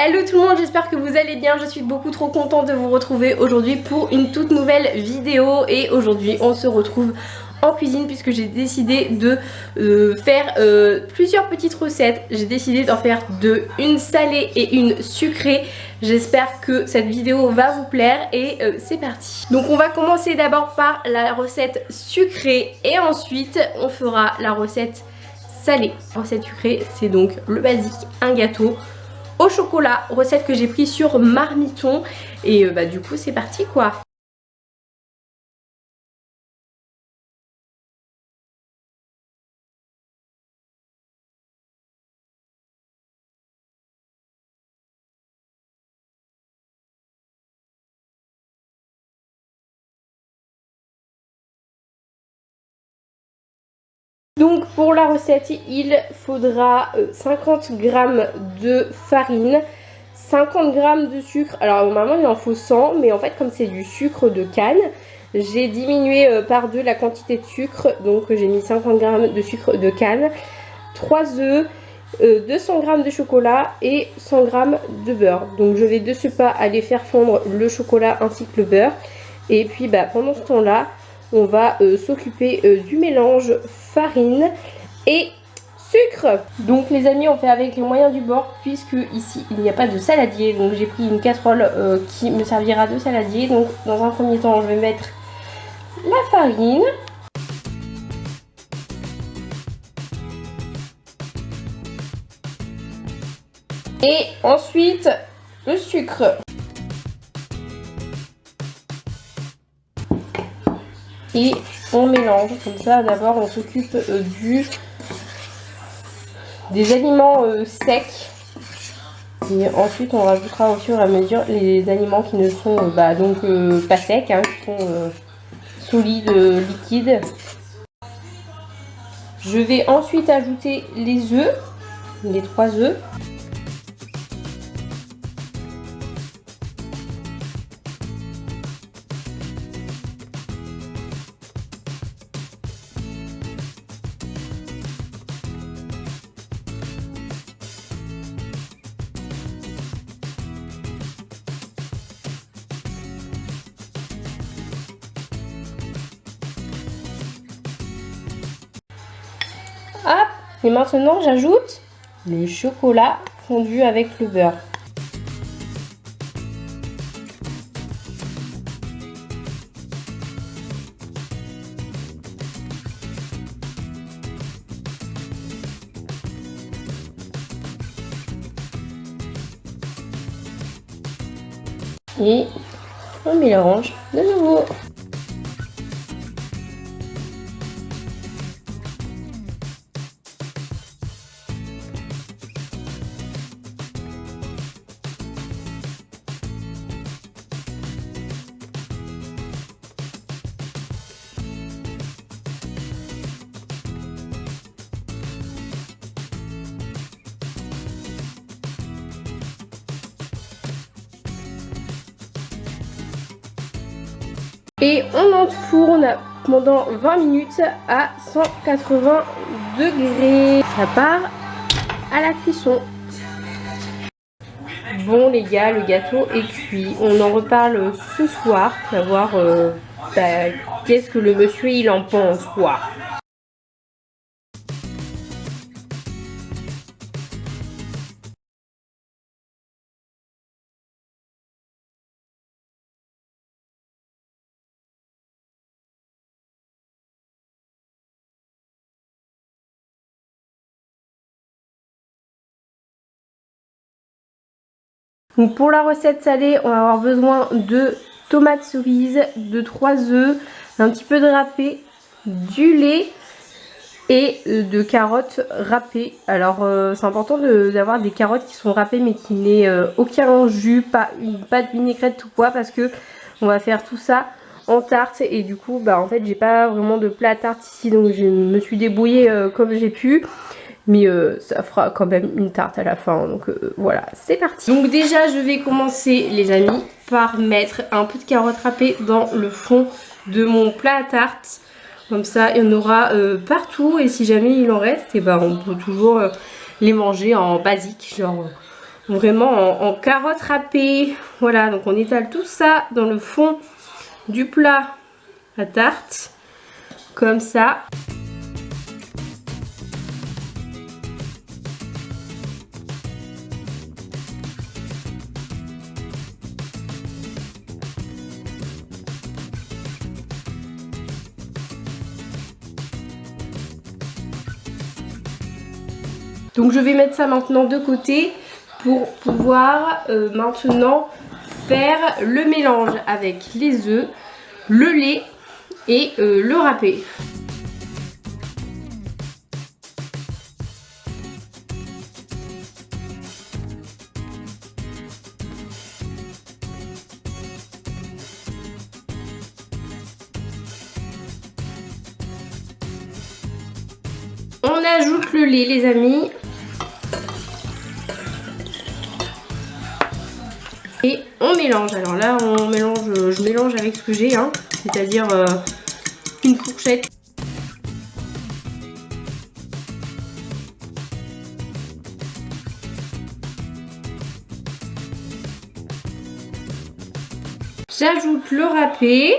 Hello tout le monde, j'espère que vous allez bien. Je suis beaucoup trop contente de vous retrouver aujourd'hui pour une toute nouvelle vidéo. Et aujourd'hui on se retrouve en cuisine puisque j'ai décidé de faire plusieurs petites recettes. J'ai décidé d'en faire deux, une salée et une sucrée. J'espère que cette vidéo va vous plaire et c'est parti. Donc on va commencer d'abord par la recette sucrée et ensuite on fera la recette salée. La recette sucrée, c'est donc le basique, un gâteau au chocolat, recette que j'ai pris sur Marmiton. Et du coup c'est parti quoi. Donc pour la recette il faudra 50 g de farine, 50 g de sucre. Alors normalement il en faut 100, mais en fait comme c'est du sucre de canne, j'ai diminué par deux la quantité de sucre. Donc j'ai mis 50 g de sucre de canne, 3 œufs, 200 g de chocolat et 100 g de beurre. Donc je vais de ce pas aller faire fondre le chocolat ainsi que le beurre. Et puis pendant ce temps là on va s'occuper du mélange farine et sucre. Donc les amis, on fait avec les moyens du bord puisque ici il n'y a pas de saladier. Donc j'ai pris une casserole qui me servira de saladier. Donc dans un premier temps je vais mettre la farine. Et ensuite le sucre. Et on mélange comme ça. D'abord on s'occupe des aliments secs. Et ensuite on rajoutera au fur et à mesure les aliments qui ne sont pas secs, hein, qui sont solides, liquides. Je vais ensuite ajouter les œufs, les 3 œufs. Hop, et maintenant j'ajoute le chocolat fondu avec le beurre. Et on mélange de nouveau. Et on enfourne pendant 20 minutes à 180 degrés. Ça part à la cuisson. Bon les gars, le gâteau est cuit. On en reparle ce soir. Savoir qu'est-ce que le monsieur il en pense quoi. Donc pour la recette salée, on va avoir besoin de tomates cerises, de 3 œufs, un petit peu de râpé, du lait et de carottes râpées. Alors c'est important d'avoir des carottes qui sont râpées mais qui n'aient aucun jus, pas de vinaigrette ou quoi, parce que on va faire tout ça en tarte. Et du coup en fait j'ai pas vraiment de plat à tarte ici, donc je me suis débrouillée comme j'ai pu. Mais ça fera quand même une tarte à la fin. Donc voilà, c'est parti. Donc déjà, je vais commencer, les amis, par mettre un peu de carottes râpées dans le fond de mon plat à tarte. Comme ça, il y en aura partout. Et si jamais il en reste, et on peut toujours les manger en basique. Genre vraiment en carottes râpées. Voilà, donc on étale tout ça dans le fond du plat à tarte, comme ça. Donc je vais mettre ça maintenant de côté pour pouvoir maintenant faire le mélange avec les œufs, le lait et le râpé. On ajoute le lait les amis. Et on mélange. Alors là on mélange, je mélange avec ce que j'ai, hein, c'est-à-dire une fourchette. J'ajoute le râpé.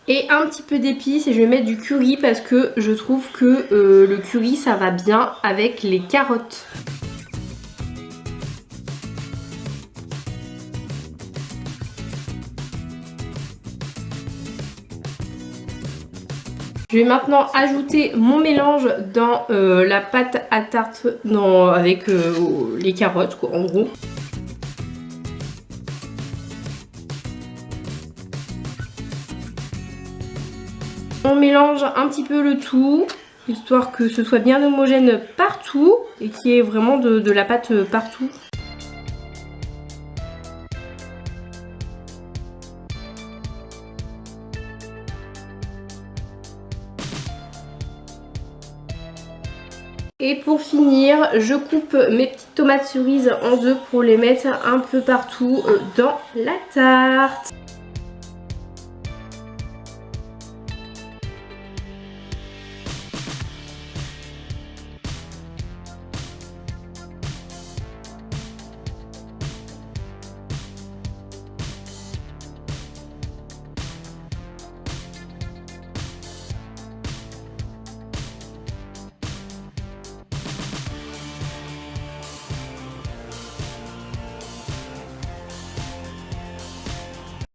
Et un petit peu d'épices et je vais mettre du curry parce que je trouve que le curry ça va bien avec les carottes. Je vais maintenant ajouter mon mélange dans la pâte à tarte avec les carottes quoi, en gros. On mélange un petit peu le tout, histoire que ce soit bien homogène partout et qu'il y ait vraiment de la pâte partout. Et pour finir, je coupe mes petites tomates cerises en deux pour les mettre un peu partout dans la tarte.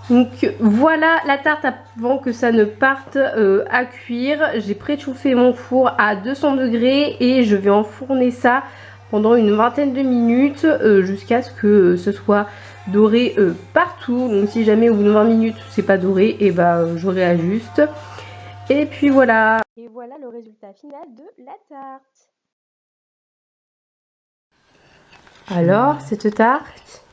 Donc voilà la tarte avant que ça ne parte à cuire. J'ai préchauffé mon four à 200 degrés et je vais enfourner ça pendant une vingtaine de minutes jusqu'à ce que ce soit doré partout. Donc si jamais au bout de 20 minutes c'est pas doré, et ben je réajuste. Et puis voilà. Et voilà le résultat final de la tarte. Alors cette tarte?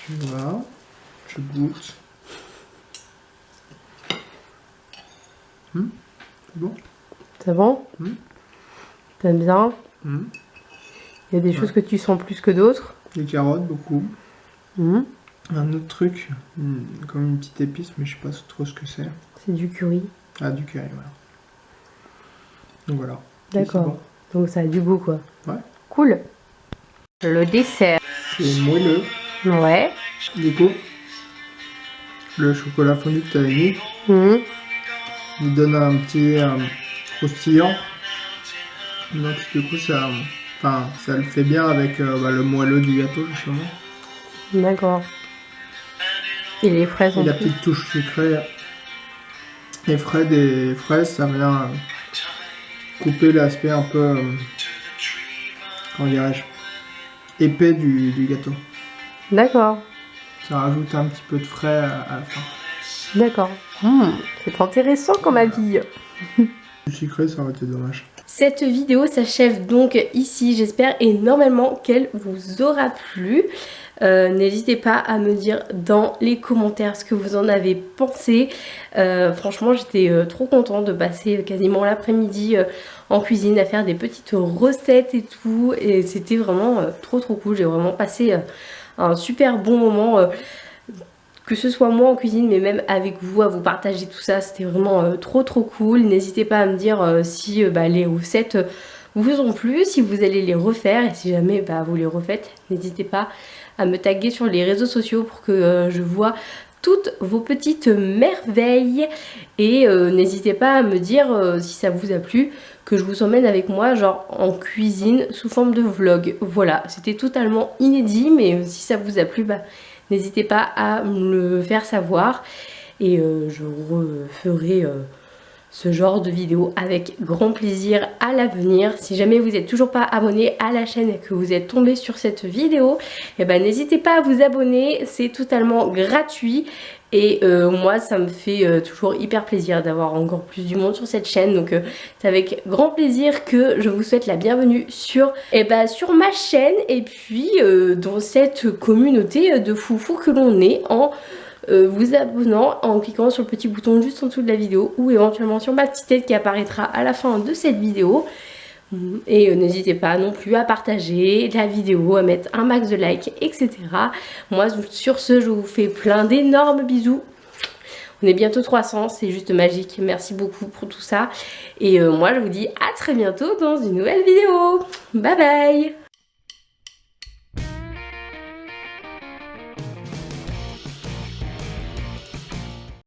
Tu vois, je goûte. C'est bon. C'est bon? T'aimes bien? Il y a des choses que tu sens plus que d'autres? Les carottes, beaucoup. Un autre truc, comme une petite épice, mais je sais pas trop ce que c'est. C'est du curry. Ah, du curry, voilà. Donc voilà. D'accord. Bon. Donc ça a du goût quoi. Ouais. Cool. Le dessert. C'est moelleux. Ouais. Du coup, le chocolat fondu que tu avais mis, il donne un petit croustillant. Donc du coup, ça le fait bien avec le moelleux du gâteau justement. D'accord. Et les fraises et en la plus. petite touche sucrée. Les frais des fraises, ça vient couper l'aspect un peu, comment dirais-je, épais du gâteau. D'accord. Ça rajoute un petit peu de frais à la fin. D'accord. C'est intéressant comme avis. Du sucré, ça aurait été dommage. Cette vidéo s'achève donc ici. J'espère énormément qu'elle vous aura plu. N'hésitez pas à me dire dans les commentaires ce que vous en avez pensé. Franchement, j'étais trop contente de passer quasiment l'après-midi en cuisine à faire des petites recettes et tout. Et c'était vraiment trop cool. J'ai vraiment passé un super bon moment. que ce soit moi en cuisine mais même avec vous, à vous partager tout ça. C'était vraiment trop cool. N'hésitez pas à me dire si les recettes vous ont plu, si vous allez les refaire, et si jamais vous les refaites, n'hésitez pas à me taguer sur les réseaux sociaux pour que je vois toutes vos petites merveilles. Et n'hésitez pas à me dire si ça vous a plu, que je vous emmène avec moi genre en cuisine sous forme de vlog. Voilà, c'était totalement inédit, mais si ça vous a plu, n'hésitez pas à me le faire savoir. Et je referai ce genre de vidéo avec grand plaisir à l'avenir. Si jamais vous n'êtes toujours pas abonné à la chaîne et que vous êtes tombé sur cette vidéo, n'hésitez pas à vous abonner, c'est totalement gratuit. Et moi ça me fait toujours hyper plaisir d'avoir encore plus du monde sur cette chaîne. Donc c'est avec grand plaisir que je vous souhaite la bienvenue sur ma chaîne. Et puis dans cette communauté de foufou que l'on est, en vous abonnant, en cliquant sur le petit bouton juste en dessous de la vidéo, ou éventuellement sur ma petite tête qui apparaîtra à la fin de cette vidéo. Et n'hésitez pas non plus à partager la vidéo, à mettre un max de likes, etc. Moi sur ce, je vous fais plein d'énormes bisous. On est bientôt 300, c'est juste magique. Merci beaucoup pour tout ça. Et moi je vous dis à très bientôt dans une nouvelle vidéo. Bye bye.